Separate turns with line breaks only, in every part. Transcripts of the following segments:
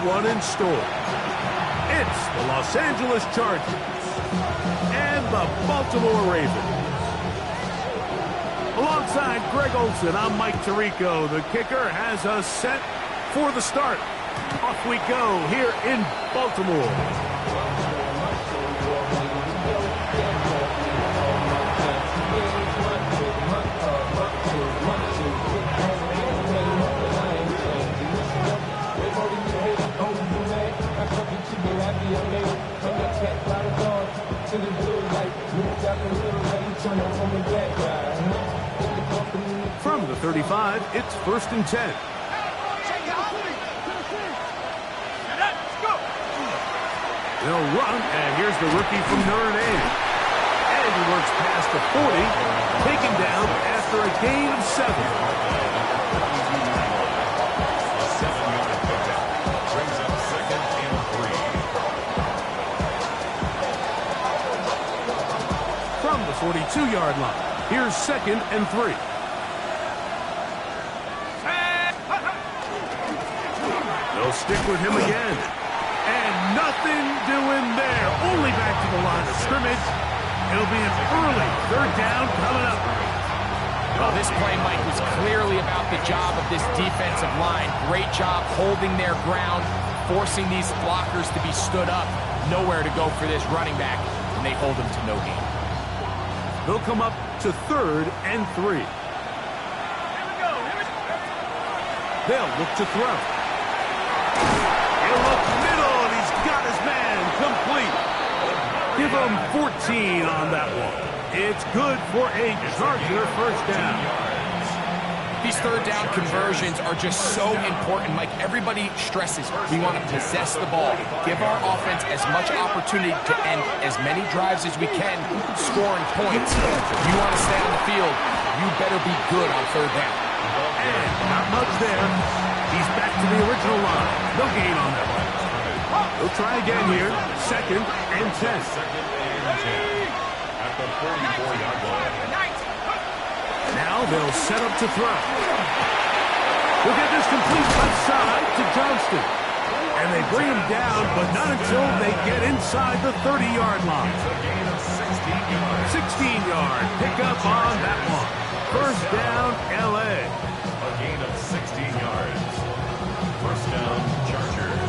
one in store. It's the Los Angeles Chargers and the Baltimore Ravens. Alongside Greg Olson, I'm Mike Tirico. The kicker has us set for the start. Off we go here in Baltimore. From the 35, it's 1st and 10. They'll run, and here's the rookie from Notre Dame. And he works past the 40, taken down after a gain of 7.
A 7-yard pickup brings up 2nd and 3.
From the 42-yard line, here's 2nd and 3. They'll stick with him again. And nothing doing there. Only back to the line of scrimmage. It'll be an early 3rd down coming up.
Well, this play, Mike, was clearly about the job of this defensive line. Great job holding their ground, forcing these blockers to be stood up. Nowhere to go for this running back, and they hold him to no gain.
They'll come up to 3rd and 3. They'll look to throw. He'll look middle, and he's got his man complete. Give him 14 on that one. It's good for a Charger 1st down.
These 3rd down conversions are just so important, Mike. Everybody stresses we want to possess the ball, give our offense as much opportunity to end as many drives as we can, scoring points. If you want to stay on the field, you better be good on 3rd down.
And not much there. He's back to the original line. No gain on that one. They'll try again here. 2nd and 10.
2nd and 10 at the 44-yard line.
Now they'll set up to throw. We'll get this complete left side to Johnston. And they bring him down, but not until they get inside the 30-yard line.
It's a gain of 16 yards.
16-yard pickup on that one. 1st down, L.A.
A gain of 16 yards. 1st down, Chargers.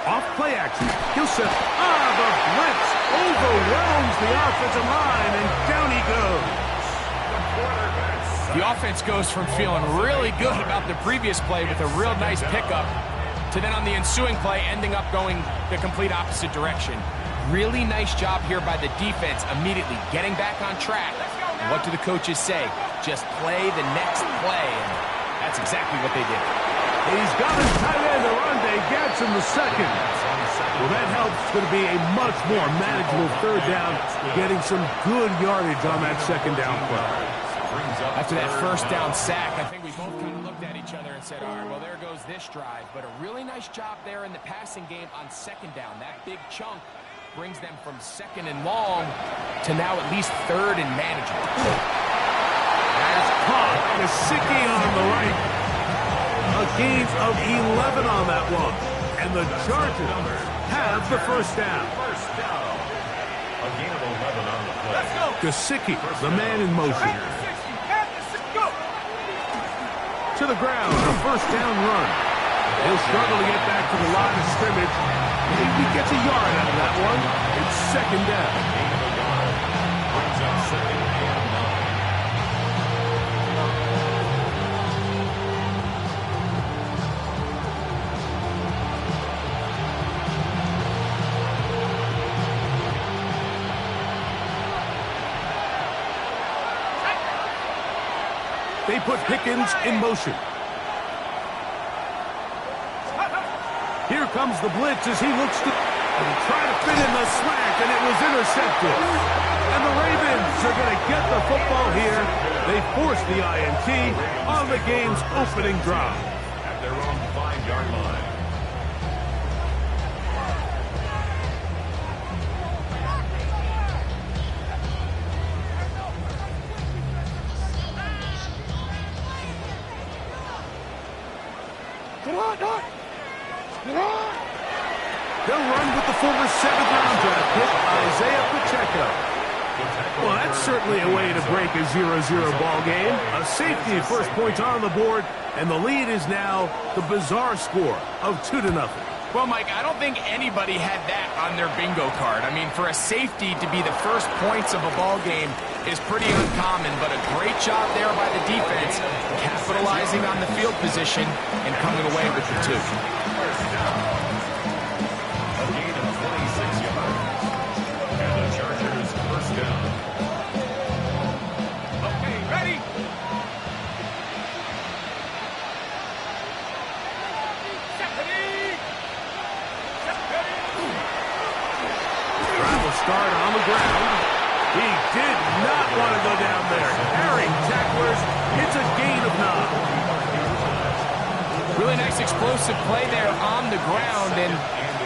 Off play action. He'll set. The blitz overwhelms the offensive line, and down he goes.
The offense goes from feeling really good about the previous play with a real nice pickup to then on the ensuing play ending up going the complete opposite direction. Really nice job here by the defense immediately getting back on track. And what do the coaches say? Just play the next play, and that's exactly what they did.
He's got his tight end, Arande Gadsden, the 2nd. Well, that helps. It's going to be a much more manageable 3rd down, getting some good yardage on that 2nd down play.
After that 1st down sack, I think we both kind of looked at each other and said, all right, well, there goes this drive. But a really nice job there in the passing game on 2nd down. That big chunk brings them from 2nd and long to now at least 3rd and manageable.
Has caught Gesicki on the right. A gain of 11 on that one. And the Chargers have the 1st down.
A gain of 11 on the play.
Gesicki, the man in motion. To the ground, a 1st down run. He'll struggle to get back to the line of scrimmage. Maybe he gets a yard out of that one. It's 2nd down.
Brings up 2nd and 9.
They put Pickens in motion. Here comes the blitz as he looks to try to fit in the slant, and it was intercepted. And the Ravens are going to get the football here. They force the INT on the game's opening drive.
At their own 5-yard line.
They'll run with the former 7th-round draft pick, Isaiah Pacheco. Well, that's certainly a way to break a 0-0 ball game. A safety first points on the board, and the lead is now the bizarre score of 2-0.
Well, Mike, I don't think anybody had that on their bingo card. I mean, for a safety to be the first points of a ball game is pretty uncommon, but a great job there by the defense, capitalizing on the field position and coming away with the 2.
A gain of 26 yards. And the Chargers first down.
Okay, ready?
Drive will start on the ground. He did not want to go down there. Carrying tacklers. It's a gain of 9.
Really nice explosive play there on the ground. And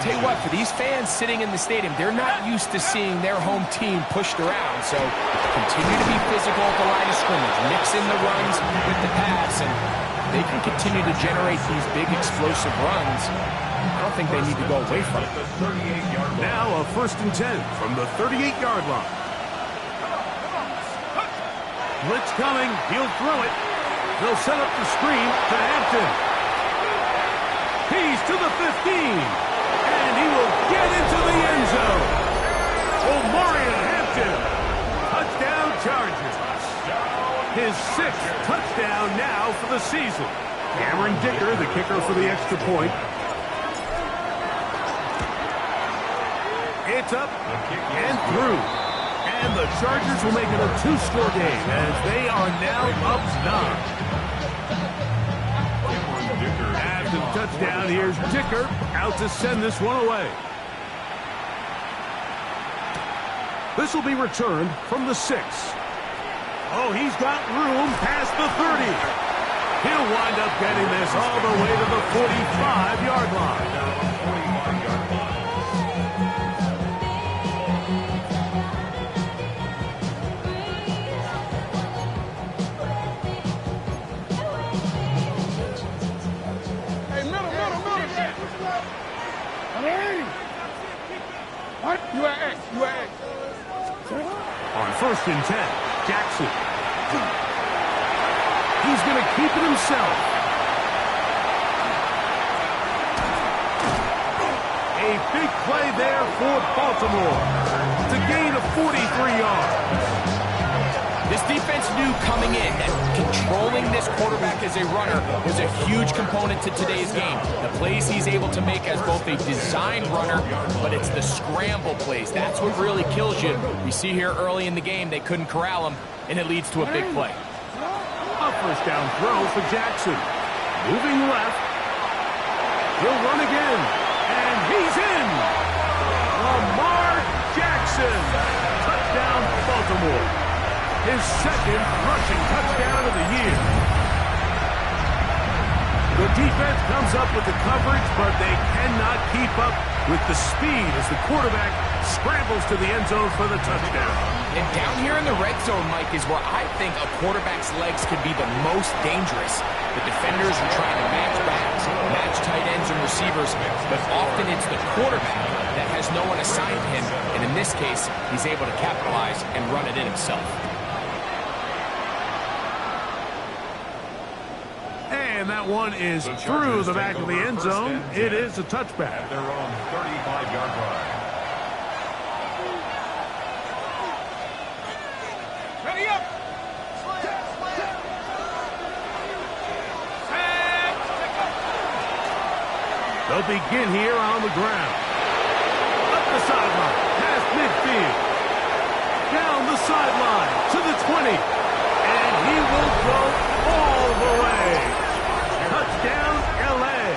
tell you what, for these fans sitting in the stadium, they're not used to seeing their home team pushed around. So continue to be physical at the line of scrimmage. Mix in the runs with the pass. And they can continue to generate these big explosive runs. I don't think they need to go away from it.
Now a 1st and 10 from the 38-yard line. Blitz coming. He'll throw it. They'll set up the screen to Hampton. He's to the 15. And he will get into the end zone. Omarion Hampton. Touchdown Chargers. His 6th touchdown now for the season. Cameron Dicker, the kicker for the extra point. It's up and through. And the Chargers will make it a 2-score game as they are now up 9. After the touchdown, here's Dicker out to send this one away. This will be returned from the 6. Oh, he's got room past the 30. He'll wind up getting this all the way to the 45-yard line. On 1st and 10, Jackson. He's going to keep it himself. A big play there for Baltimore. It's a gain of 43 yards.
This defense knew coming in that controlling this quarterback as a runner was a huge component to today's game. The plays he's able to make as both a designed runner, but it's the scramble plays. That's what really kills you. We see here early in the game they couldn't corral him, and it leads to a big play.
A 1st down throw for Jackson. Moving left. He'll run again. And he's in. Lamar Jackson. Touchdown Baltimore. His 2nd rushing touchdown of the year. The defense comes up with the coverage, but they cannot keep up with the speed as the quarterback scrambles to the end zone for the touchdown.
And down here in the red zone, Mike, is where I think a quarterback's legs can be the most dangerous. The defenders are trying to match backs, match tight ends and receivers, but often it's the quarterback that has no one assigned to him, and in this case, he's able to capitalize and run it in himself.
And that one is through the back of the end zone. It is a touchback.
At their own 35-yard line.
Ready up!
They'll begin here on the ground. Up the sideline, past midfield. Down the sideline to the 20. And he will go all the way. Touchdown, L.A.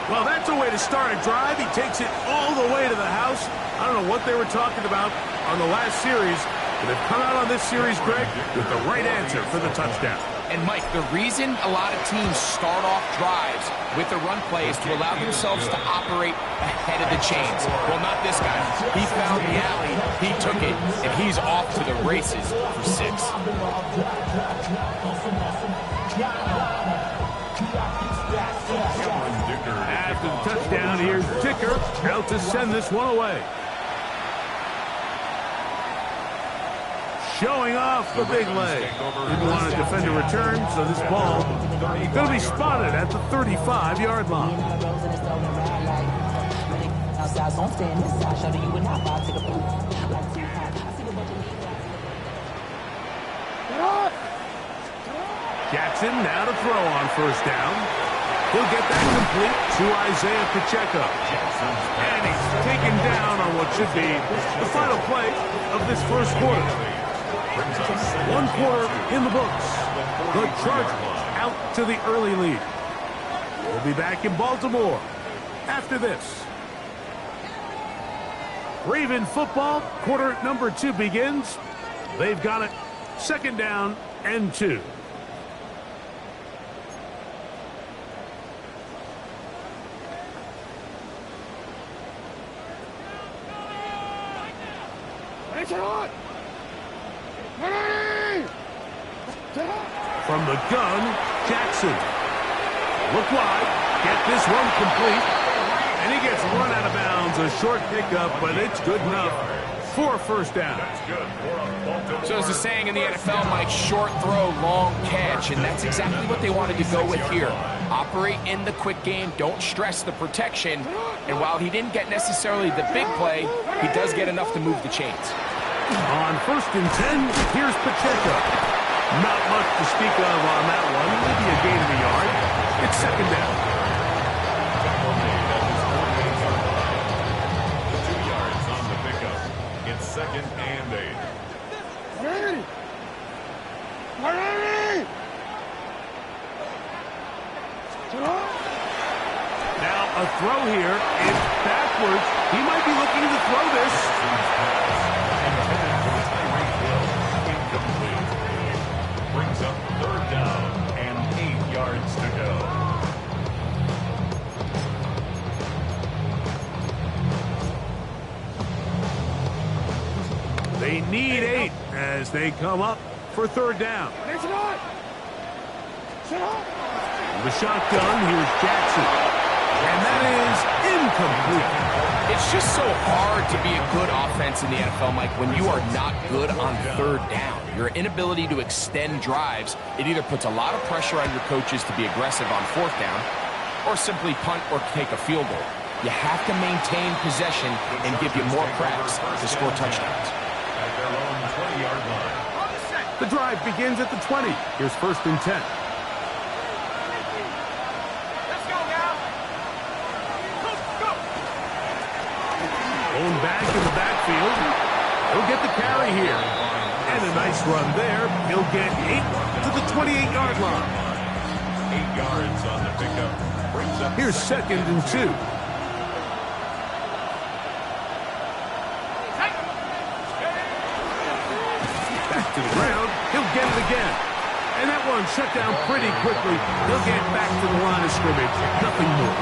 Well, that's a way way to start a drive. He takes it all the way to the house. I don't know what they were talking about on the last series, but they've come out on this series, Greg, with the right answer for the touchdown.
And, Mike, the reason a lot of teams start off drives with the run play is to allow themselves to operate ahead of the chains. Well, not this guy. He found the alley, he took it, and he's off to the races for 6.
After the touchdown, here's Dicker out to send this one away. Showing off the big leg. Didn't want to defend a return, so this ball is going to be spotted at the 35-yard line. Jackson now to throw on first down. He'll get that complete to Isaiah Pacheco. And he's taken down on what should be the final play of this first quarter. 1 quarter in the books. The Chargers out to the early lead. We'll be back in Baltimore after this. Raven football, quarter number 2 begins. They've got it. 2nd down and 2. From the gun, Jackson. Look wide. Get this one complete. And he gets run out of bounds. A short pickup, but it's good enough for a first down.
So as the saying in the NFL, Mike, short throw, long catch. And that's exactly what they wanted to go with here. Operate in the quick game. Don't stress the protection. And while he didn't get necessarily the big play, he does get enough to move the chains.
On 1st and 10, here's Pacheco. Not much to speak of on that one. Maybe a gain of a yard. It's 2nd down.
2 yards on the pickup. It's 2nd and 8.
Now a throw here. It's backwards. He might be looking to throw this.
Brings up 3rd down and 8 yards to go.
They need 8 as they come up for 3rd down. The shotgun, here's Jackson. And that is incomplete.
It's just so hard to be a good offense in the NFL, Mike, when you are not good on 3rd down. Your inability to extend drives, it either puts a lot of pressure on your coaches to be aggressive on 4th down or simply punt or take a field goal. You have to maintain possession and give you more cracks to score touchdowns.
At their own 20-yard line.
The drive begins at the 20. Here's 1st and 10. Going back in the backfield. He'll get the carry here. And a nice run there. He'll get 8 to the 28-yard line.
8 yards on the pickup. Brings up
Here's 2nd and 2. Back to the ground. He'll get it again. And that one shut down pretty quickly. He'll get back to the line of scrimmage. Nothing more.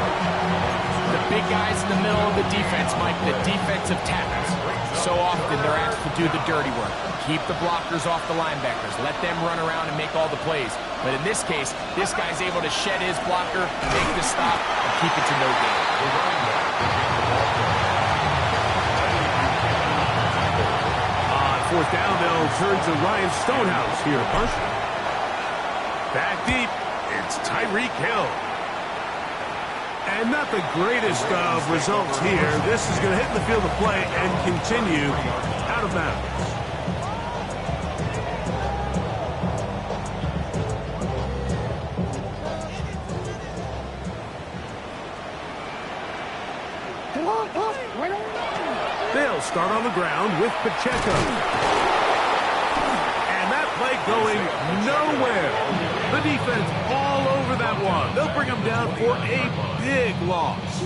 The big guys in the middle of the defense, Mike, the defensive tackles. So often they're asked to do the dirty work. Keep the blockers off the linebackers. Let them run around and make all the plays. But in this case, this guy's able to shed his blocker, make the stop, and keep it to no gain.
On 4th down, they'll turn to Ryan Stonehouse here to punt. Back deep, it's Tyreek Hill. And not the greatest of results here. This is going to hit the field of play and continue out of bounds. They'll start on the ground with Pacheco. And that play going nowhere. The defense all over that one. They'll bring him down for a big loss.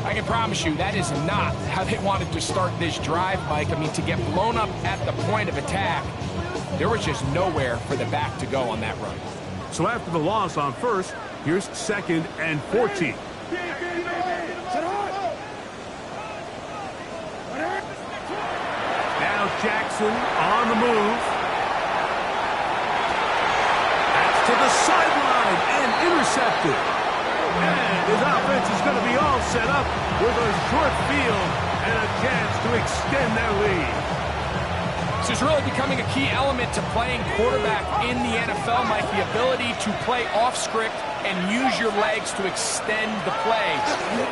I can promise you that is not how they wanted to start this drive, Mike. I mean, to get blown up at the point of attack, there was just nowhere for the back to go on that run.
So after the loss on first, here's 2nd and 14. Now Jackson on the move. That's to the sideline and intercepted. And his offense is going to be all set up with a short field and a chance to extend their lead.
This is really becoming a key element to playing quarterback in the NFL, Mike, the ability to play off script and use your legs to extend the play.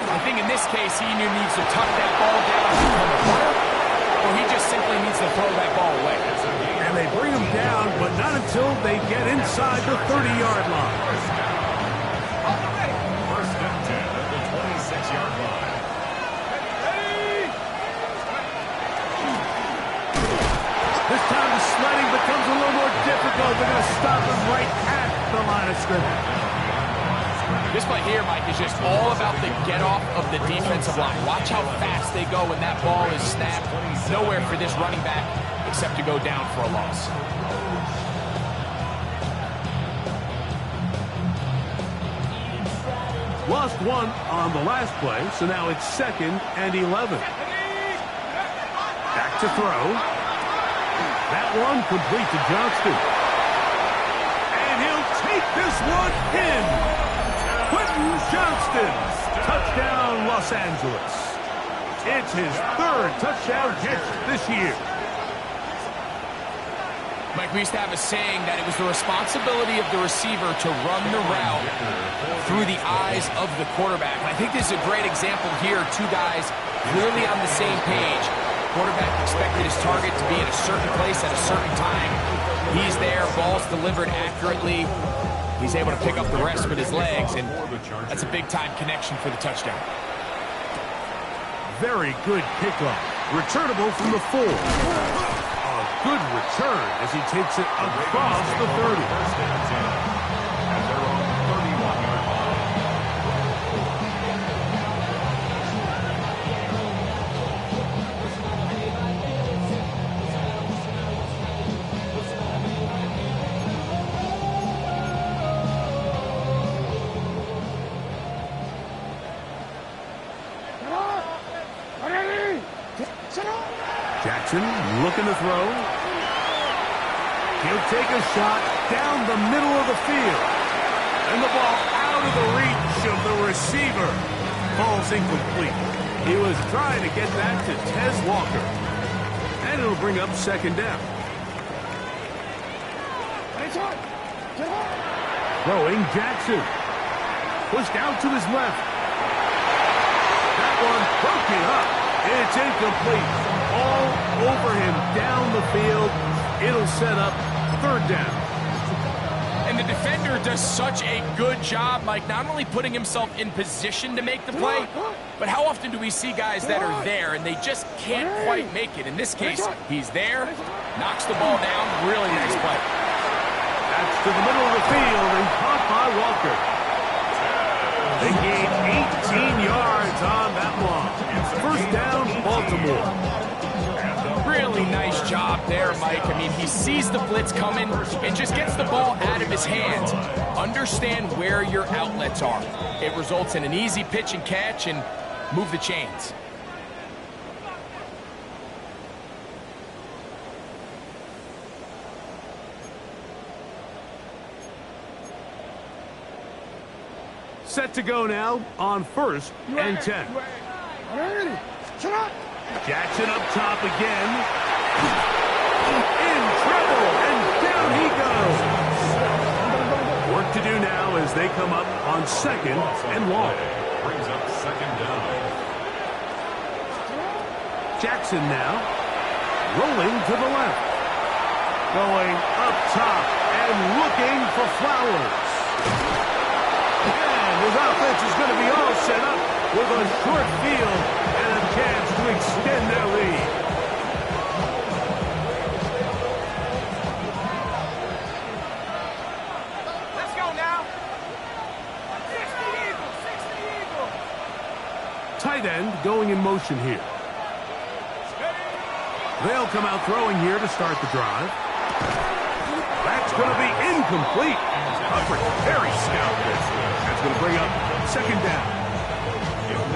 I think in this case, he either needs to tuck that ball down and become a runner, or he just simply needs to throw that ball away.
And they bring him down, but not until they get inside the 30-yard line.
First and 10 at the 26-yard line.
This time the sledding becomes a little more difficult. They're going to stop him right at the line of scrimmage.
This play here, Mike, is just all about the get-off of the defensive line. Watch how fast they go when that ball is snapped. Nowhere for this running back except to go down for a loss.
Lost one on the last play, so now it's 2nd and 11. Back to throw. That one complete to Johnston. And he'll take this one in. Quentin Johnston. Touchdown, Los Angeles. It's his 3rd touchdown catch this year.
Mike, we used to have a saying that it was the responsibility of the receiver to run the route through the eyes of the quarterback. And I think this is a great example here. Two guys clearly on the same page. Quarterback expected his target to be in a certain place at a certain time. He's there, ball's delivered accurately. He's able to pick up the rest with his legs, and that's a big-time connection for the touchdown.
Very good pickup. Returnable from the 4. A good return as he takes it across the 30.
First and 10 at their own 31-yard line.
Jackson looking to throw. He'll take a shot down the middle of the field. And the ball out of the reach of the receiver. Ball's incomplete. He was trying to get that to Tez Walker. And it'll bring up 2nd down. Throwing Jackson. Pushed out to his left. That one broken up. It's incomplete. All over him down the field. It'll set up 3rd down.
And the defender does such a good job, Mike, not only putting himself in position to make the play, but how often do we see guys that are there and they just can't quite make it? In this case, he's there, knocks the ball down. Really nice play.
That's to the middle of the field and caught by Walker. They gained 18 yards on that one. 1st down, Baltimore.
Really nice job there, Mike. I mean, he sees the blitz coming and just gets the ball out of his hands. Understand where your outlets are. It results in an easy pitch and catch and move the chains.
Set to go now on 1st and 10. Jackson up top again. In trouble, and down he goes. Work to do now as they come up on 2nd and long.
Brings up 2nd down.
Jackson now rolling to the left. Going up top and looking for Flowers. And his offense is going to be all set up with a short field and a chance to extend their lead.
Let's go now.
Tight end going in motion here. They'll come out throwing here to start the drive. That's going to be incomplete. Coverage very scouted. That's going to bring up second down.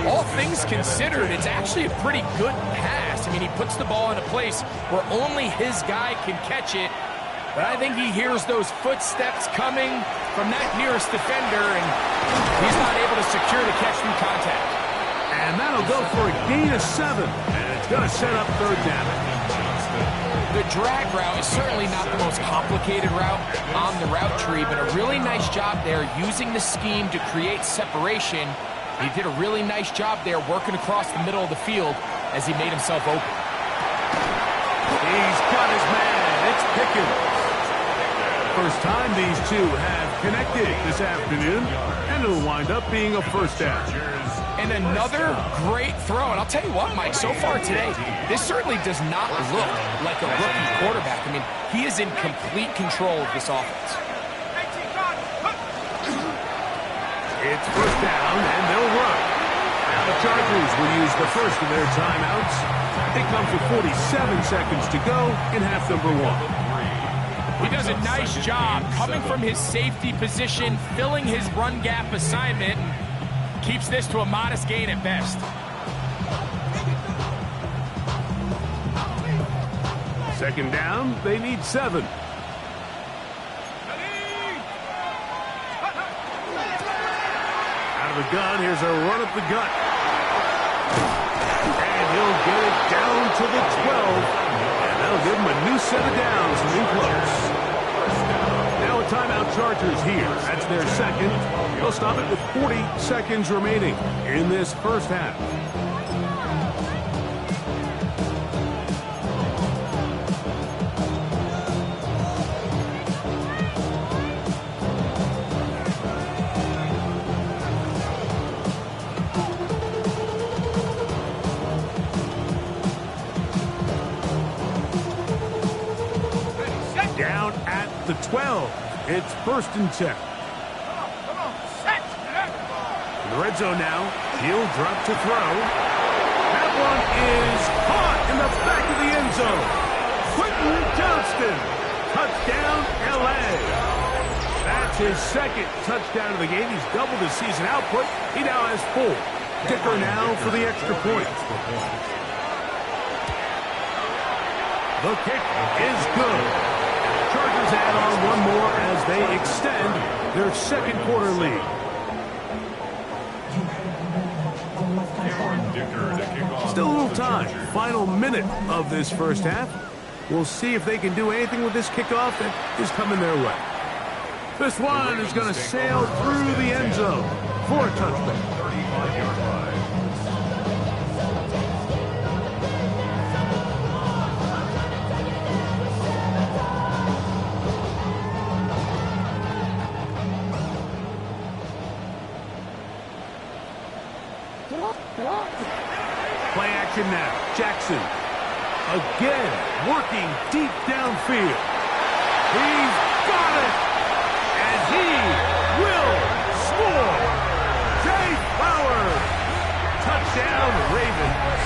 All things considered, it's actually a pretty good pass. I mean, he puts the ball in a place where only his guy can catch it. But I think he hears those footsteps coming from that nearest defender, and he's not able to secure the catch through contact.
And that'll go for a gain of 7. And it's going to set up third down.
The drag route is certainly not the most complicated route on the route tree, but a really nice job there using the scheme to create separation. He did a really nice job there working across the middle of the field as he made himself open.
He's got his man. It's Pickens. First time these two have connected this afternoon, and it'll wind up being a first down.
And another great throw. And I'll tell you what, Mike, so far today, this certainly does not look like a rookie quarterback. I mean, he is in complete control of this offense.
It's first down, and they'll run. Now the Chargers will use the first of their timeouts. It comes with 47 seconds to go in half number 1.
He does a nice job coming from his safety position, filling his run gap assignment, and keeps this to a modest gain at best.
Second down, they need 7. Out of the gun, here's a run up the gut. And he'll get it down to the 12. And that'll give him a new set of downs and in close. Now a timeout Chargers here. That's their second. They'll stop it with 40 seconds remaining in this first half. Down at the 12. It's first and 10. In the red zone now. He'll drop to throw. That one is caught in the back of the end zone. Quentin Johnston. Touchdown, L.A. That's his second touchdown of the game. He's doubled his season output. He now has 4. Kicker now for the extra point. The kick is good. Chargers add on one more as they extend their second quarter lead. Still a little time. Final minute of this first half. We'll see if they can do anything with this kickoff that is coming their way. This one is going to sail through the end zone for a touchdown. Play action now. Jackson again working deep downfield. He's got it, and he will score. Jay Flowers, touchdown Ravens.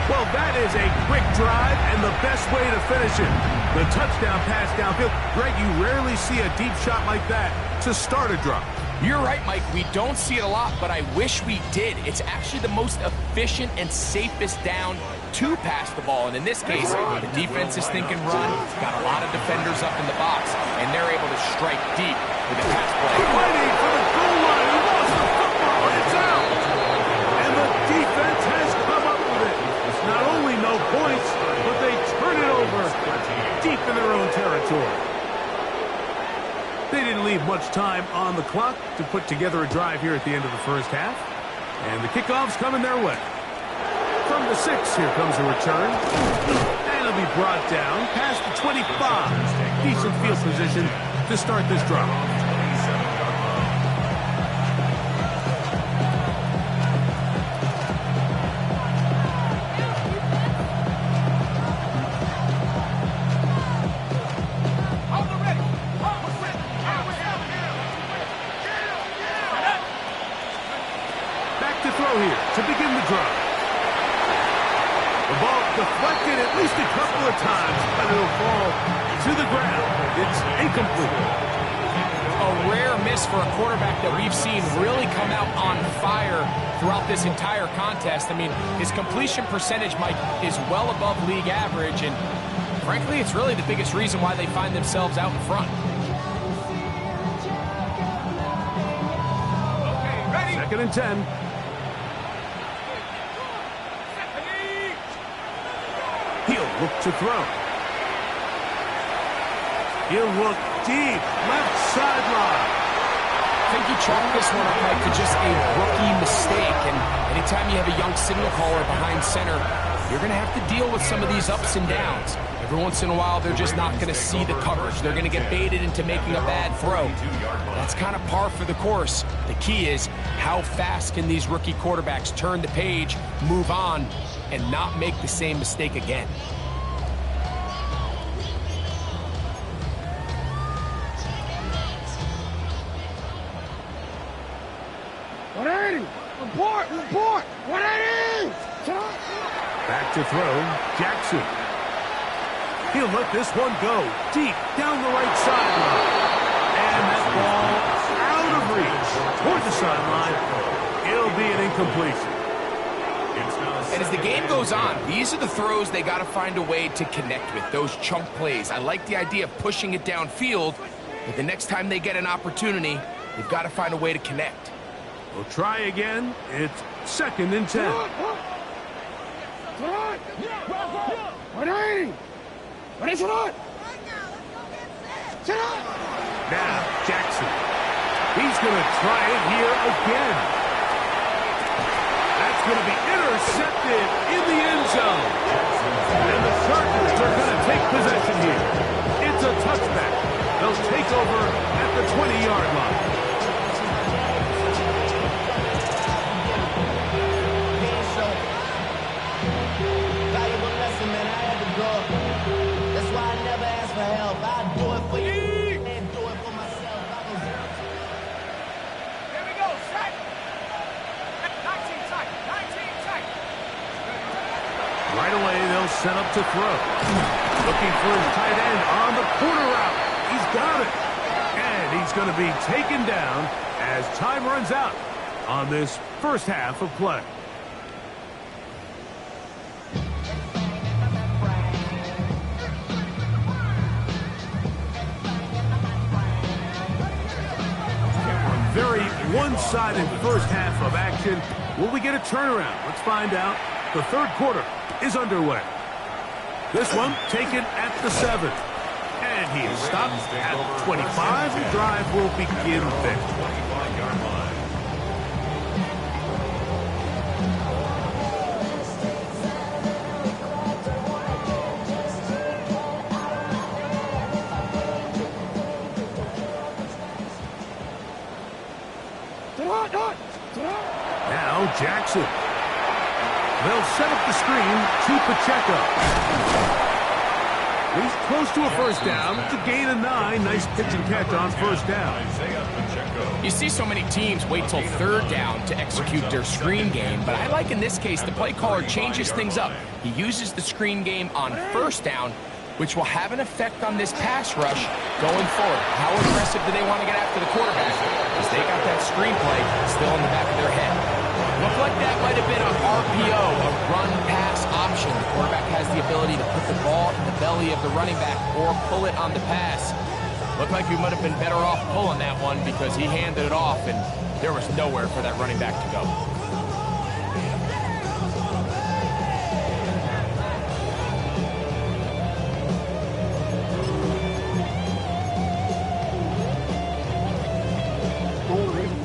Well, that is a quick drive and the best way to finish it. The touchdown pass downfield. Greg, you rarely see a deep shot like that to start a drive.
You're right, Mike. We don't see it a lot, but I wish we did. It's actually the most efficient and safest down to pass the ball. And in this case, the defense is thinking run, got a lot of defenders up in the box, and they're able to strike deep with the pass play.
Waiting for the goal line. He lost the football. It's out. And the defense has come up with it. It's not only no points, but they turn it over deep in their own territory. They didn't leave much time on the clock to put together a drive here at the end of the first half. And the kickoff's coming their way. From the 6, here comes a return. And it'll be brought down past the 25. Decent field position to start this drive. to begin the drive. The ball deflected at least a couple of times, but it'll fall to the ground. It's incomplete.
A rare miss for a quarterback that we've seen really come out on fire throughout this entire contest. I mean, his completion percentage, Mike, is well above league average, and frankly, it's really the biggest reason why they find themselves out in front.
Okay, ready? 2nd and 10. He'll look to throw. He'll look deep, left sideline.
I think he chalked this one up, Mike, to just a rookie mistake. And anytime you have a young signal caller behind center, you're going to have to deal with some of these ups and downs. Every once in a while, they're just not going to see the coverage. They're going to get baited into making a bad throw. That's kind of par for the course. The key is how fast can these rookie quarterbacks turn the page, move on, and not make the same mistake again.
Report! 180!
Back to throw, Jackson. He'll let this one go deep down the right sideline. And that ball out of reach toward the sideline. It'll be an incompletion.
And as the game goes on, these are the throws they got to find a way to connect with, those chunk plays. I like the idea of pushing it downfield, but the next time they get an opportunity, they've got to find a way to connect.
We'll try again. It's 2nd and 10.
180! What is it on?
Now, Jackson. He's going to try it here again. That's going to be intercepted in the end zone. And the Chargers are going to take possession here. It's a touchback. They'll take over at the 20-yard line.
That's why I never ask for help. I do it for you and do it for myself.
Here we go, set! 19 tight.
Right away, they'll set up to throw. Looking for his tight end on the corner route. He's got it. And he's going to be taken down as time runs out on this first half of play. Very one-sided first half of action. Will we get a turnaround? Let's find out. The 3rd quarter is underway. This one taken at the 7. And he is stopped at 25. The drive will begin there.
25-yard line.
Now Jackson. They'll set up the screen to Pacheco. He's close to a first down. It's a gain of 9. Nice pitch and catch on first down.
You see so many teams wait till 3rd down to execute their screen game, but I like in this case the play caller changes things up. He uses the screen game on 1st down, which will have an effect on this pass rush going forward. How aggressive do they want to get after the quarterback? Because they got that screenplay still in the back of their head. Looked like that might have been an RPO, a run-pass option. The quarterback has the ability to put the ball in the belly of the running back or pull it on the pass. Looked like we might have been better off pulling that one because he handed it off, and there was nowhere for that running back to go.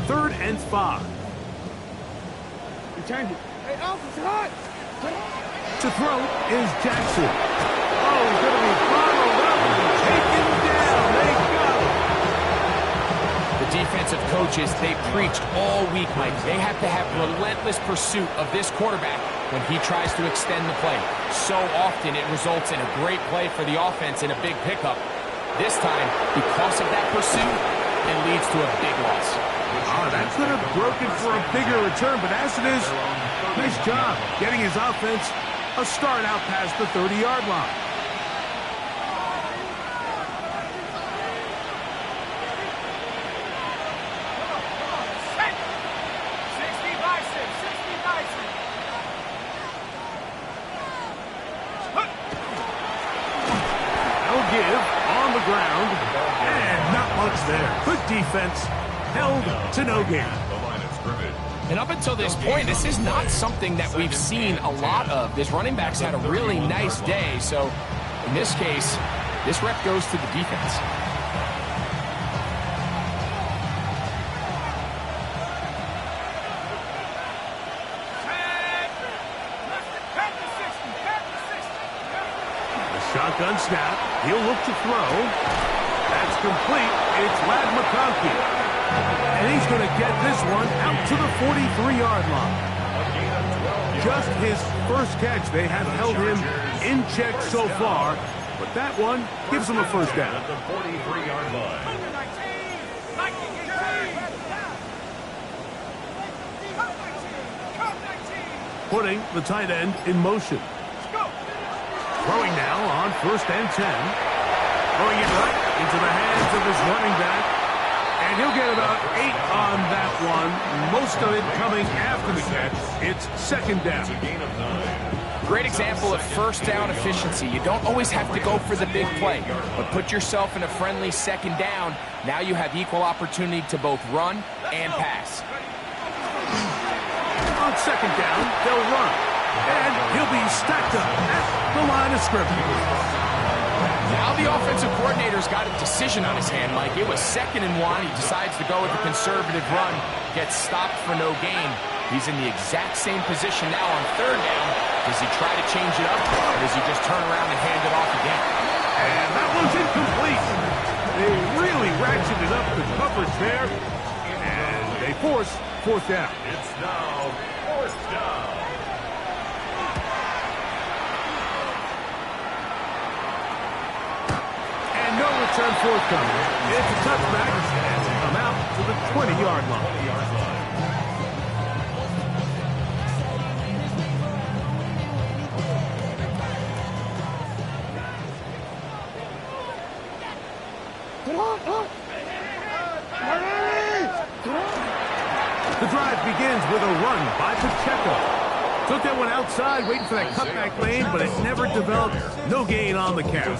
Third and 5.
Hey, Alpha's hot!
To throw is Jackson. Oh, he's going to be followed up and taken down. They got him.
The defensive coaches, they preached all week, Mike. They have to have relentless pursuit of this quarterback when he tries to extend the play. So often it results in a great play for the offense and a big pickup. This time, because of that pursuit, it leads to a big loss.
That could have broken for a bigger return, but as it is, Nice job getting his offense a start out past the 30-yard line. Ground, and not much there. Good defense, held to no gain.
And up until this point, this is not something that we've seen a lot of. This running back's had a really nice day, so in this case, this rep goes to the defense.
Shotgun snap. He'll look to throw. That's complete. It's Lad McConkey. And he's going to get this one out to the 43-yard line. Just his first catch. They have held him in check so far, but that one gives him a first down.
At the 43-yard line.
Putting the tight end in motion. Throwing now on 1st and 10. Throwing it right into the hands of his running back. And he'll get about 8 on that one. Most of it coming after the catch. It's 2nd down.
Great example of first down efficiency. You don't always have to go for the big play, but put yourself in a friendly 2nd down. Now you have equal opportunity to both run and pass.
On 2nd down, they'll run. And he'll be stacked up at the line of scrimmage.
Now the offensive coordinator's got a decision on his hand, Mike. It was 2nd and 1. He decides to go with a conservative run, gets stopped for no gain. He's in the exact same position now on 3rd down. Does he try to change it up, or does he just turn around and hand it off again?
And that one's incomplete. They really ratcheted up the coverage there, and they force 4th down.
It's now 4th down.
No return forthcoming. It's a touchback and will come out to the 20-yard line. The drive begins with a run by Pacheco. Took that one outside, waiting for that cutback lane, but it never developed. No gain on the carry.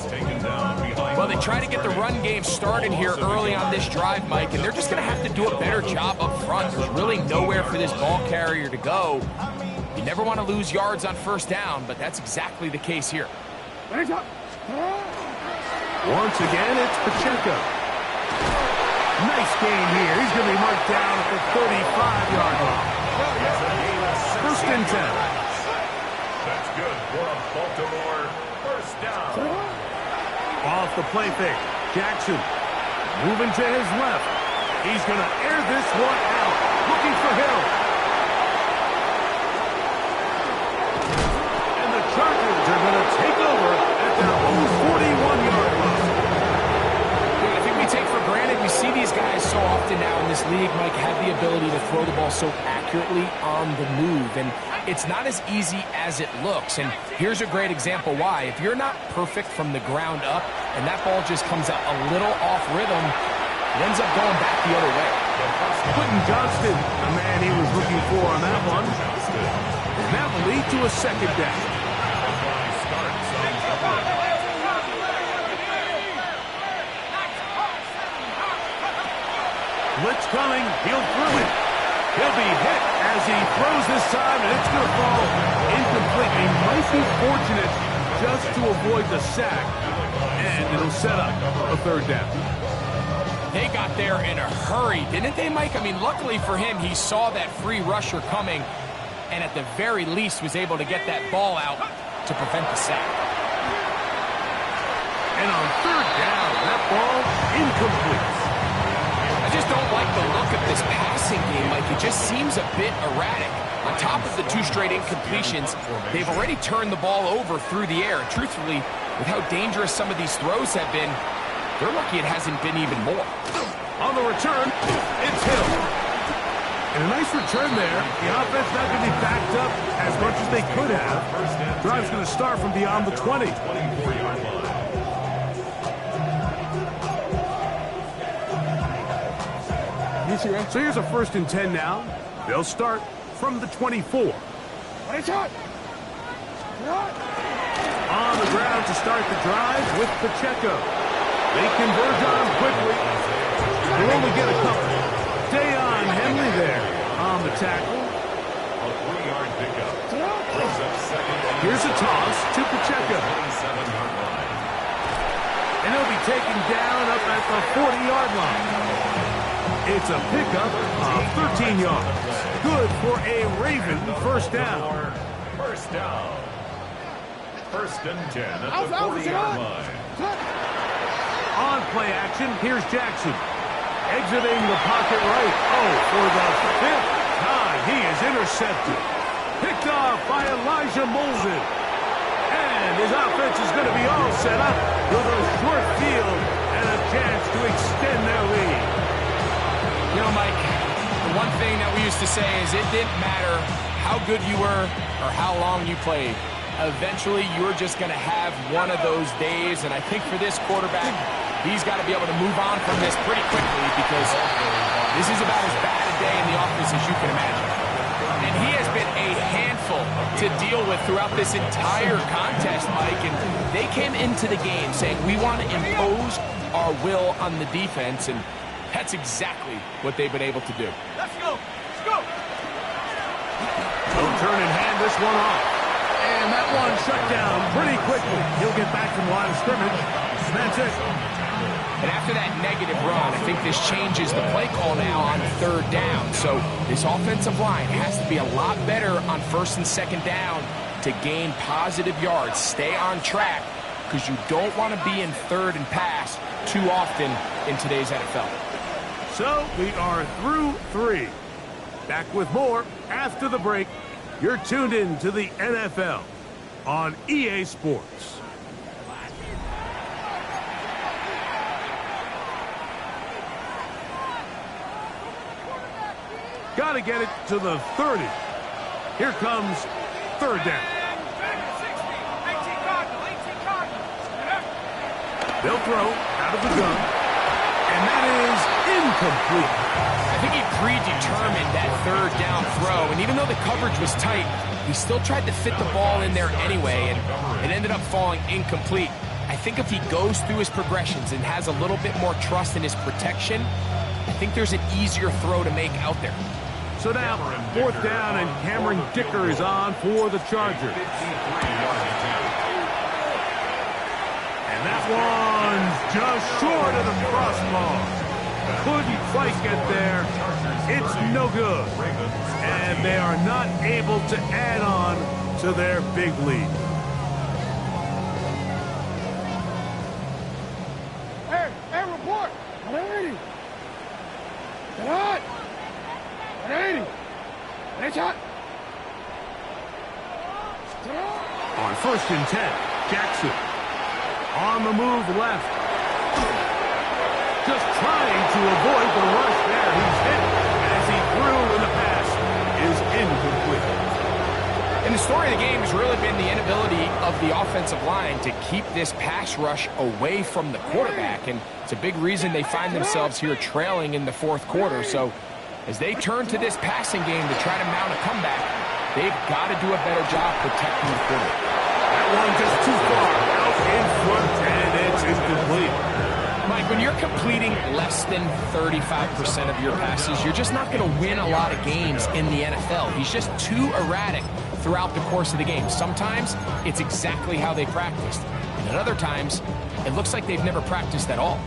Well, they try to get the run game started here early on this drive, Mike, and they're just going to have to do a better job up front. There's really nowhere for this ball carrier to go. You never want to lose yards on 1st down, but that's exactly the case here.
Once again, it's Pacheco. Nice gain here. He's going to be marked down at the 35-yard line. 1st and 10.
That's good for a Baltimore 1st down.
Off the play fake. Jackson moving to his left. He's going to air this one out. Looking for Hill. And the Chargers are going to take over at their own 41-yard line.
I think we take for granted we see these guys so often now in this league, Mike, have the ability to throw the ball so accurately on the move. And it's not as easy as it looks. And here's a great example why. If you're not perfect from the ground up and that ball just comes out a little off rhythm, it ends up going back the other way.
Quentin Johnston, the man he was looking for on that one. And that will lead to a 2nd down. Blitz coming. He'll throw it. He'll be hit as he throws this time, and it's going to fall incomplete. He might be fortunate just to avoid the sack, and it'll set up a 3rd down.
They got there in a hurry, didn't they, Mike? I mean, luckily for him, he saw that free rusher coming, and at the very least was able to get that ball out to prevent the sack.
And on 3rd down, that ball incomplete.
I just don't like the look of this passing game. Like, it just seems a bit erratic. On top of the 2 straight incompletions, they've already turned the ball over through the air. And truthfully, with how dangerous some of these throws have been, they're lucky it hasn't been even more.
On the return, it's Hill. And a nice return there. The offense not going to be backed up as much as they could have. Drive's going to start from beyond the 20.
24-yard line.
So here's a 1st and 10 now. They'll start from the 24. On the ground to start the drive with Pacheco. They converge on him quickly. They'll only get a couple. Dayon Henley there on the tackle.
A 3-yard pickup. Brings up second.
Here's a toss to Pacheco.
27-yard line.
And he'll be taken down up at the 40-yard line. It's a pickup of 13 yards. Good for a Raven first down.
First down. 1st and 10 at the 40-yard line.
On play action, here's Jackson. Exiting the pocket right. Oh, for the 5th time, he is intercepted. Picked off by Elijah Molden. And his offense is going to be all set up with a short field and a chance to extend their lead.
You know, Mike, the one thing that we used to say is it didn't matter how good you were or how long you played. Eventually, you're just going to have one of those days, and I think for this quarterback, he's got to be able to move on from this pretty quickly because this is about as bad a day in the office as you can imagine. And he has been a handful to deal with throughout this entire contest, Mike, and they came into the game saying, we want to impose our will on the defense, and that's exactly what they've been able to do.
Let's go. Let's go.
He'll turn and hand this one off. And that one shut down pretty quickly. He'll get back from the line of scrimmage. That's it.
And after that negative run, I think this changes the play call now on 3rd down. So this offensive line has to be a lot better on 1st and 2nd down to gain positive yards. Stay on track because you don't want to be in 3rd and pass too often in today's NFL.
So we are through 3. Back with more after the break. You're tuned in to the NFL on EA Sports. Got to get it to the 30. Here comes 3rd down.
18 Cardinals. 18 Cardinals.
They'll throw out of the gun. And that is incomplete.
I think he predetermined that 3rd down throw, and even though the coverage was tight, he still tried to fit the ball in there anyway, and it ended up falling incomplete. I think if he goes through his progressions and has a little bit more trust in his protection, I think there's an easier throw to make out there.
So now, 4th down, and Cameron Dicker is on for the Chargers. And that one's just short of the crossbar. Couldn't quite get there. It's no good. And they are not able to add on to their big lead.
Hey, report. 180. Get on. 180. It's hot.
On 1st and 10, Jackson. On the move left. Just trying to avoid the rush there. He's hit as he threw, and the pass is incomplete.
And the story of the game has really been the inability of the offensive line to keep this pass rush away from the quarterback, and it's a big reason they find themselves here trailing in the 4th quarter. So as they turn to this passing game to try to mount a comeback, they've got to do a better job protecting the quarterback.
That one just too far out in front, and it's incomplete.
Mike, when you're completing less than 35% of your passes, you're just not going to win a lot of games in the NFL. He's just too erratic throughout the course of the game. Sometimes it's exactly how they practiced. And at other times, it looks like they've never practiced at all.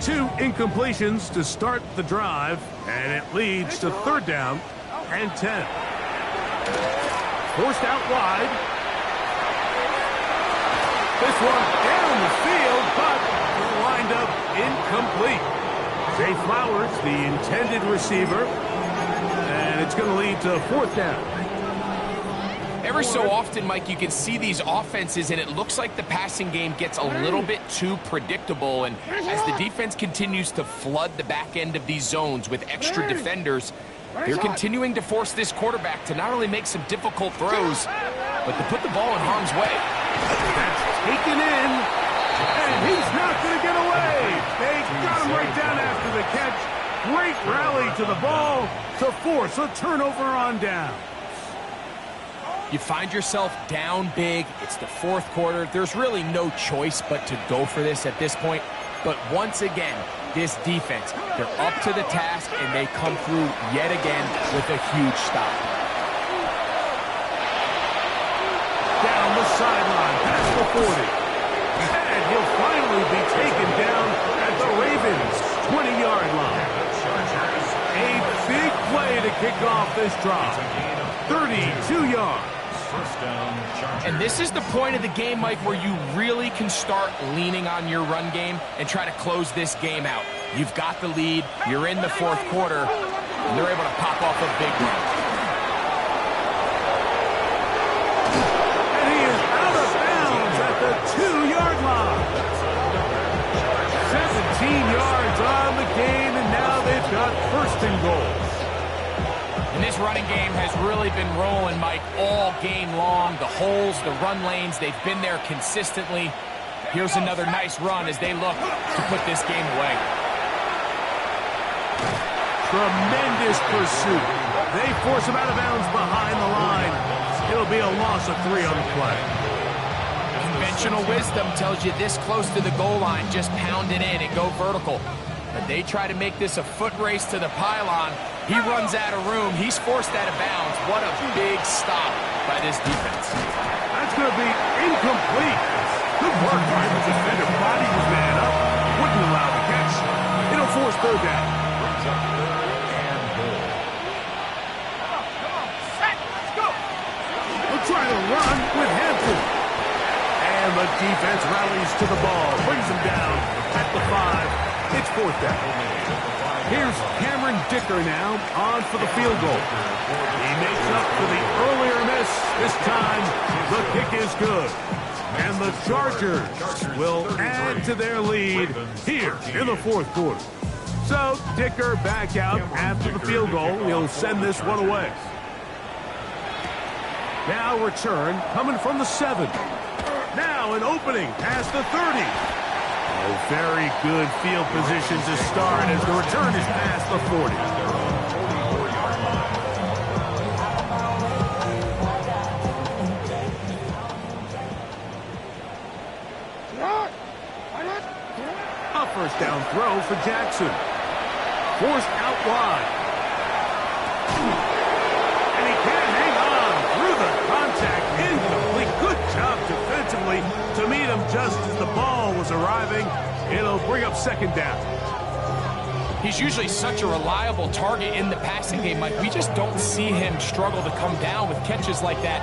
2 incompletions to start the drive, and it leads to 3rd down and 10. Forced out wide. This one down the field, but lined up incomplete. Zay Flowers, the intended receiver, and it's going to lead to 4th down.
Every so often, Mike, you can see these offenses, and it looks like the passing game gets a little bit too predictable. And as the defense continues to flood the back end of these zones with extra defenders, They're continuing to force this quarterback to not only make some difficult throws, but to put the ball in harm's way.
That's taken in, and he's not going to get away. They got him right down after the catch. Great rally to the ball to force a turnover on down.
You find yourself down big. It's the fourth quarter. There's really no choice but to go for this at this point. But once again, this defense, they're up to the task, and they come through yet again with a huge stop.
Down the sideline, past the 40. And he'll finally be taken down at the Ravens' 20-yard line. A big play to kick off this drive. 32 yards.
First down, Chargers.
And this is the point of the game, Mike, where you really can start leaning on your run game and try to close this game out. You've got the lead, you're in the fourth quarter, and they're able to pop off a big run.
And he is out of bounds at the 2-yard line. 17 yards on the game, and now they've got first and goal.
And this running game has really been rolling, Mike, all game long. The holes, the run lanes, they've been there consistently. Here's another nice run as they look to put this game away.
Tremendous pursuit. They force him out of bounds behind the line. It'll be a loss of 3 on the play.
Conventional wisdom tells you this close to the goal line, just pound it in and go vertical. But they try to make this a foot race to the pylon. He runs out of room. He's forced out of bounds. What a big stop by this defense.
That's going to be incomplete. Good work by the defender. Body his man up. Wouldn't allow the catch. It'll force third down. He'll try to run with Hampton. And the defense rallies to the ball. Brings him down at the 5. It's fourth down. Here's Cameron Dicker now on for the field goal. He makes up for the earlier miss. This time, the kick is good. And the Chargers will add to their lead here in the fourth quarter. So, Dicker back out after the field goal. He'll send this one away. Now return coming from the 7. Now an opening past the 30. Very good field position to start as the return is past the 40. A first down throw for Jackson. Forced out wide. And he can't hang on through the contact. Incomplete. Good job defensively to meet him just as the ball was arriving. It'll bring up second down.
He's usually such a reliable target in the passing game, Mike. We just don't see him struggle to come down with catches like that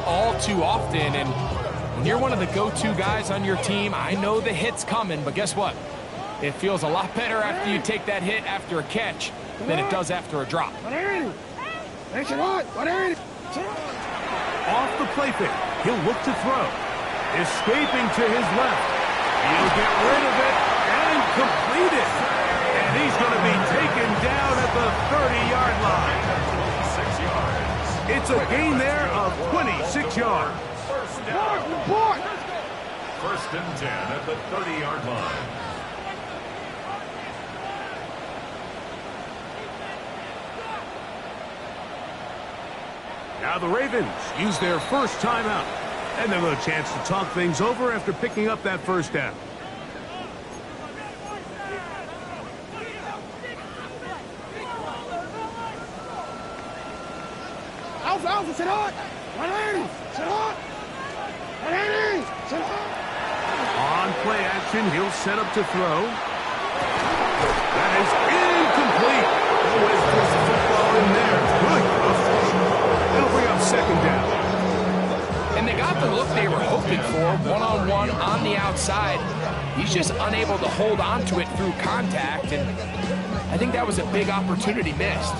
all too often. And when you're one of the go-to guys on your team, I know the hit's coming, but guess what? It feels a lot better after you take that hit after a catch than it does after a drop.
Off the play fake, he'll look to throw. Escaping to his left. He'll get rid of it and complete it. And he's going to be taken down at the 30-yard line.
6 yards.
It's a gain there of 26 yards.
First and 10 at the 30-yard line.
Now the Ravens use their first timeout. And they'll have a chance to talk things over after picking up that first down.
Alpha, sit on! 180! Sit on! 180! Sit on!
On play action, he'll set up to throw. That is incomplete. Always puts the football in there. Good throw. It'll bring up second down.
And they got the look they were hoping for, one-on-one on the outside. He's just unable to hold on to it through contact, and I think that was a big opportunity missed.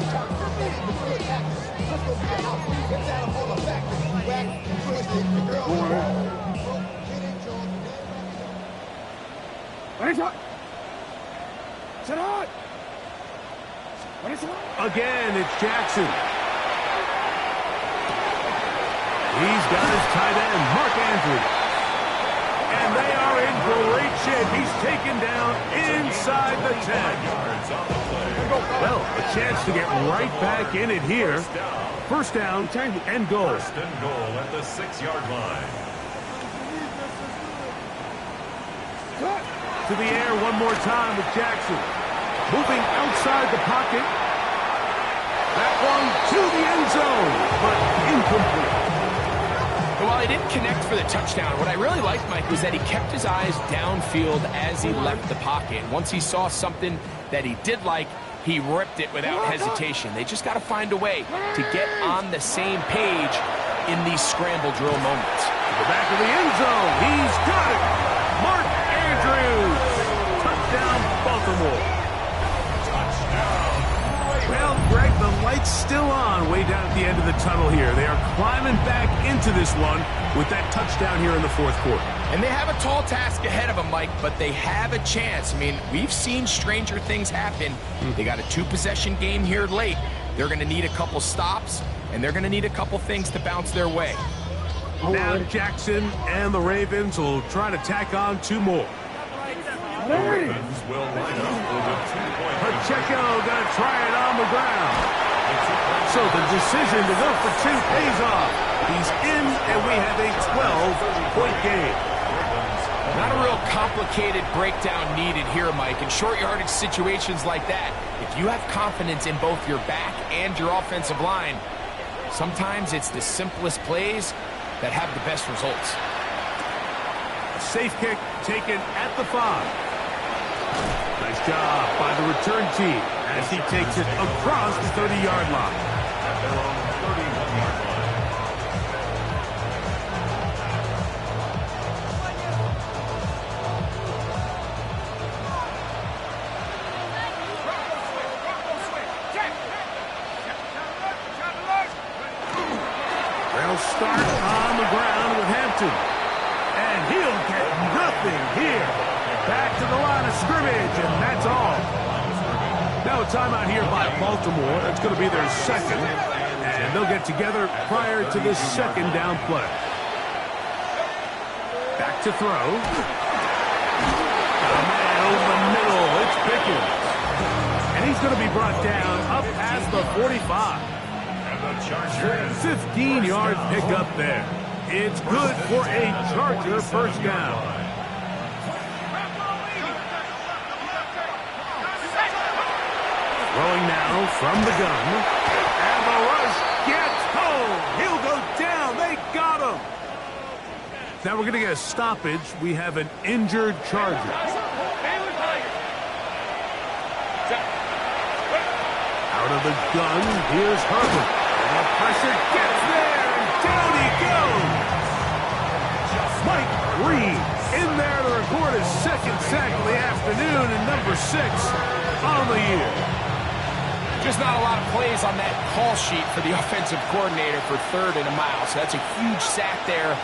Sit on!
Again, it's Jackson. He's got his tight end, Mark Andrews. And they are in great shape. He's taken down inside the 10. Well, a chance to get right back in it here. First down and goal.
First and goal at the 6-yard line.
To the air one more time with Jackson. Moving outside the pocket. That one to the end zone, but incomplete.
While he didn't connect for the touchdown, what I really liked, Mike, was that he kept his eyes downfield as he left the pocket. Once he saw something that he did like, he ripped it without hesitation. They just got to find a way to get on the same page in these scramble drill moments.
To the back of the end zone. He's got it. Mark Andrews. Touchdown, Baltimore. Well, Greg, the light's still on way down at the end of the tunnel here. They are climbing back into this one with that touchdown here in the fourth quarter.
And they have a tall task ahead of them, Mike, but they have a chance. I mean, we've seen stranger things happen. They got a 2-possession game here late. They're going to need a couple stops, and they're going to need a couple things to bounce their way.
Now Jackson and the Ravens will try to tack on 2 more.
The Ravens will line up with a 2-point.
Pacheco going to try it on the ground. So the decision to go for 2 pays off. He's in, and we have a 12-point game.
Not a real complicated breakdown needed here, Mike. In short yardage situations like that, if you have confidence in both your back and your offensive line, sometimes it's the simplest plays that have the best results.
A safe kick taken at the 5. Nice job by the return team as he takes it across the 30-yard line.
At their own 31-yard line.
They'll start on the ground with Hampton. And he'll get nothing here. Back to the line of scrimmage, and that's all. Now a timeout here by Baltimore. That's going to be their second. And they'll get together prior to the second down play. Back to throw. Oh, man, over the middle. It's Pickens. And he's going to be brought down up past the 45. 15-yard pickup there. It's good for a Charger first down. Throwing now from the gun. And the rush gets home. He'll go down. They got him. Now we're going to get a stoppage. We have an injured Charger. Out of the gun, here's Herbert. And the pressure gets there, and down he goes. Mike Green in there to record his second sack of the afternoon, and number 6 on the year.
Just not a lot of plays on that call sheet for the offensive coordinator for 3rd and a mile. So that's a huge sack there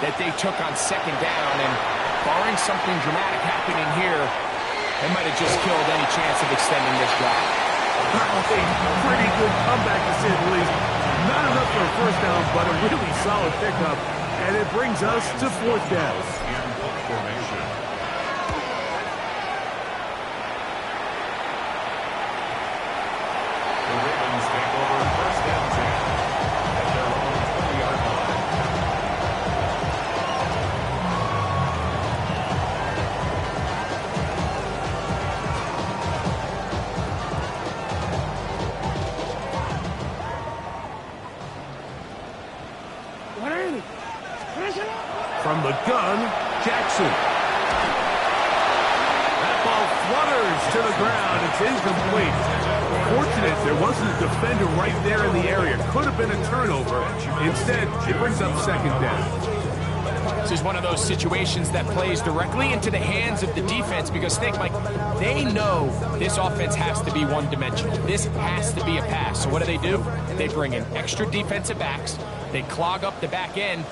that they took on 2nd down. And barring something dramatic happening here, they might have just killed any chance of extending this drive.
A pretty good comeback, to say the least. Not enough for a first down, but a really solid pickup. And it brings us to 4th down.
Formation. The Ravens take over first down 10 at their own 20-yard line.
From the gun, Jackson. That ball flutters to the ground. It's incomplete. Fortunate there wasn't a defender right there in the area. Could have been a turnover. Instead, it brings up 2nd down.
This is one of those situations that plays directly into the hands of the defense because, think, Mike, they know this offense has to be one-dimensional. This has to be a pass. So what do? They bring in extra defensive backs. They clog up the back end.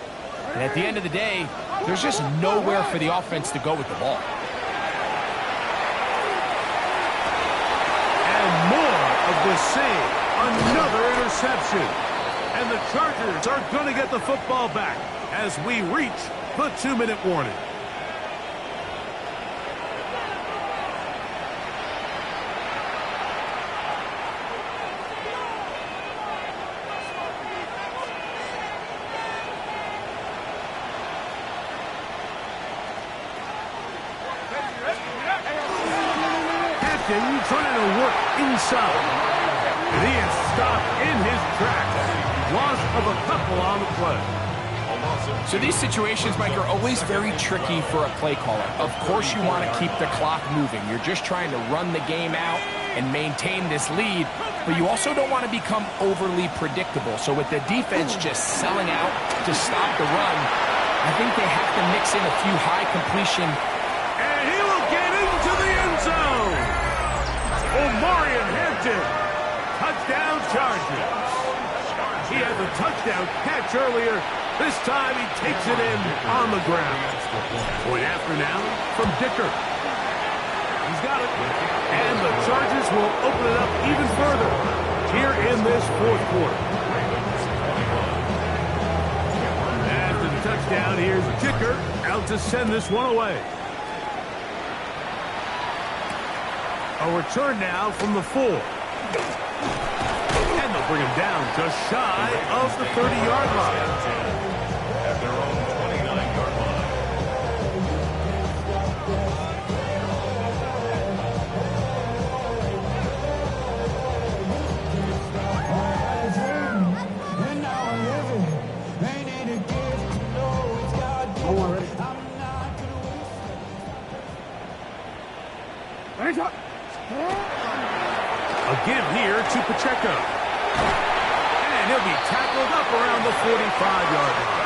And at the end of the day, there's just nowhere for the offense to go with the ball.
And more of the the save. Another interception. And the Chargers are going to get the football back as we reach the 2-minute warning. Trying to work inside. And he is stopped in his tracks. Loss of a couple on the play.
So these situations, Mike, are always very tricky for a play caller. Of course you want to keep the clock moving. You're just trying to run the game out and maintain this lead, but you also don't want to become overly predictable. So with the defense just selling out to stop the run, I think they have to mix in a few high completion.
And he will get into the end zone. Omarion Hampton, touchdown Chargers. He had the touchdown catch earlier. This time he takes it in on the ground. Point after now from Dicker. He's got it. And the Chargers will open it up even further here in this fourth quarter. After the touchdown, here's Dicker out to send this one away. A return now from the 4. And they'll bring him down just shy of the 30-yard line.
At their own 29-yard line.
A give here to Pacheco. And he'll be tackled up around the 45-yard line.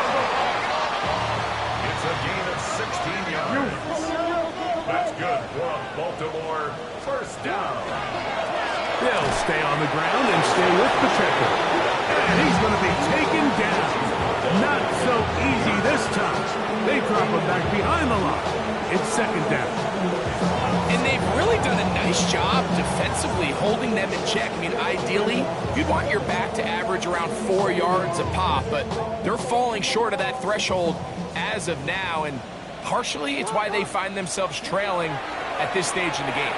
It's a gain of 16 yards. That's good for a Baltimore first down.
They'll stay on the ground and stay with Pacheco. And he's going to be taken down. Not so easy this time. They drop him back behind the line. It's second down.
And they've really done a nice job defensively holding them in check. I mean, ideally, you'd want your back to average around 4 yards a pop, but they're falling short of that threshold as of now, and partially it's why they find themselves trailing at this stage in the game.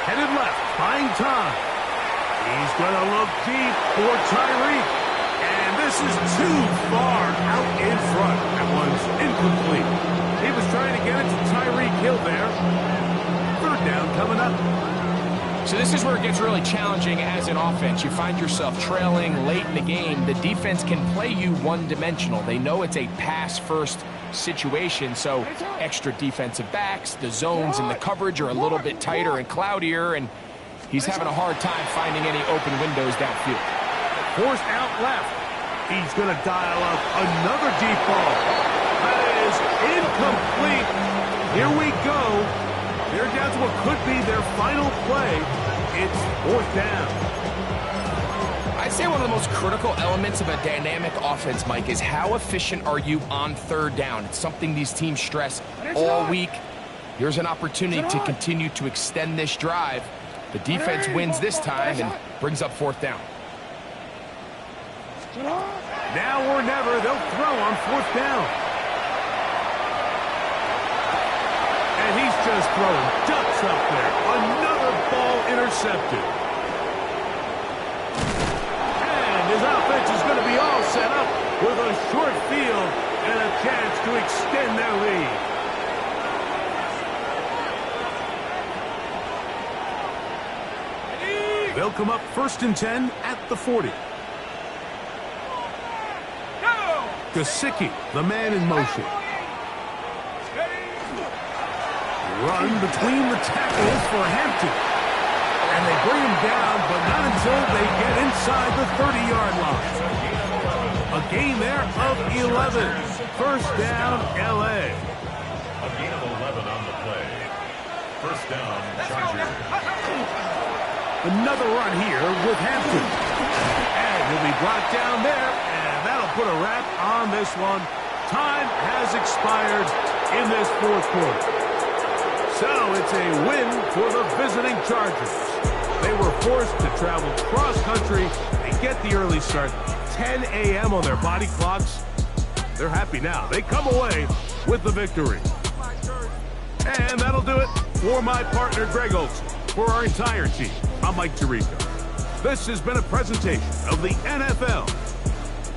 Headed left, buying time. He's going to look deep for Tyreek. And this is too far out in front. That one's incomplete. He was trying to get it to Tyreek Hill there. Third down coming up.
So this is where it gets really challenging as an offense. You find yourself trailing late in the game. The defense can play you one-dimensional. They know it's a pass-first situation, so extra defensive backs, the zones and the coverage are a little bit tighter and cloudier, and he's having a hard time finding any open windows downfield.
Forced out left. He's going to dial up another deep ball. That is incomplete. Here we go. They're down to what could be their final play. It's fourth down.
I'd say one of the most critical elements of a dynamic offense, Mike, is how efficient are you on third down. It's something these teams stress all week. Here's an opportunity to continue to extend this drive. The defense wins this time and brings up fourth down.
Now or never, they'll throw on fourth down. And he's just throwing ducks up there. Another ball intercepted. And his offense is going to be all set up with a short field and a chance to extend their lead. They'll come up first and 10 at the 40. Gesicki, the man in motion. Run between the tackles for Hampton. And they bring him down, but not until they get inside the 30-yard line. A gain there of 11. First down, L.A.
A gain of 11 on the play. First down, Chargers.
Another run here with Hampton. And he'll be brought down there, and that'll put a wrap on this one. Time has expired in this fourth quarter. So it's a win for the visiting Chargers. They were forced to traveled cross-country. They get the early start, 10 a.m. on their body clocks. They're happy now. They come away with the victory. And that'll do it for my partner, Greg Olson. For our entire team, I'm Mike Tirico. This has been a presentation of the NFL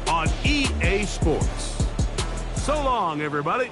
on EA Sports. So long, everybody.